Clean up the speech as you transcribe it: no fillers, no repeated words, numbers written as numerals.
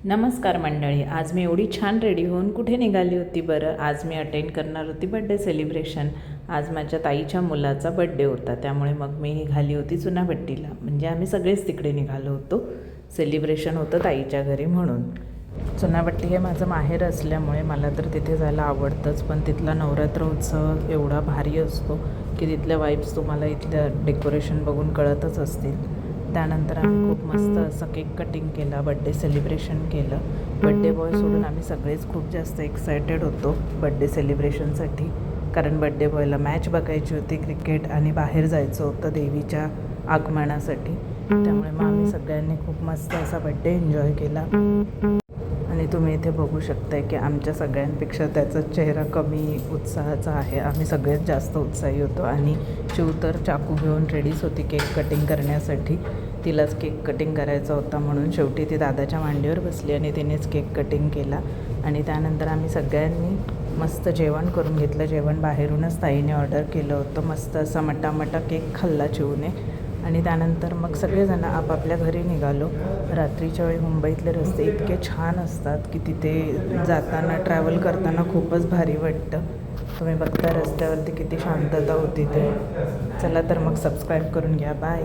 नमस्कार मंडळी. आज मी एवढी छान रेडी होऊन कुठे निघाली होती बरं. आज मी अटेंड करणार होती बड्डे सेलिब्रेशन. आज माझ्या ताईच्या मुलाचा बड्डे होता, त्यामुळे मग मी निघाली होती चुनाभट्टीला. म्हणजे आम्ही सगळेच तिकडे निघालो होतो. सेलिब्रेशन होतं ताईच्या घरी म्हणून. चुनाभट्टी हे माझं माहेर असल्यामुळे मला तर तिथे जायला आवडतंच, पण तिथला नवरात्र उत्सव एवढा भारी असतो की तिथल्या वाईब्स तुम्हाला इथल्या डेकोरेशन बघून कळतच असतील. त्यानंतर आम्ही खूप मस्त असं केक कटिंग केला, बड्डे सेलिब्रेशन केलं. बड्डे बॉय सोडून आम्ही सगळेच खूप जास्त एक्सायटेड होतो बड्डे सेलिब्रेशनसाठी, कारण बड्डे बॉयला मॅच बघायची होती क्रिकेट आणि बाहेर जायचं होतं देवीच्या आगमनासाठी. त्यामुळे मग आम्ही सगळ्यांनी खूप मस्त असा बड्डे एन्जॉय केला. आणि तुम्ही इथे बघू शकताय की आमच्या सगळ्यांपेक्षा त्याचा चेहरा कमी उत्साहाचा आहे. आम्ही सगळ्यात जास्त उत्साही होतो. आणि शिव तर चाकू घेऊन रेडीच होती केक कटिंग करण्यासाठी. तिलाच केक कटिंग करायचा होता म्हणून शेवटी ती दादाच्या मांडीवर बसली आणि तिनेच केक कटिंग केला. आणि त्यानंतर आम्ही सगळ्यांनी मस्त जेवण करून घेतलं. जेवण बाहेरूनच ताईने ऑर्डर केलं होतं. मस्त असा मटामटा केक खाल्ला चिवने. आणि त्यानंतर मग सगळेजण आपापल्या घरी निघालो. रात्रीच्या वेळी मुंबईतले रस्ते इतके छान असतात की तिथे जाताना ट्रॅव्हल करताना खूपच भारी वाटतं. तुम्ही बघता रस्त्यावरती किती शांतता होती ते. चला तर मग सबस्क्राईब करून घ्या. बाय.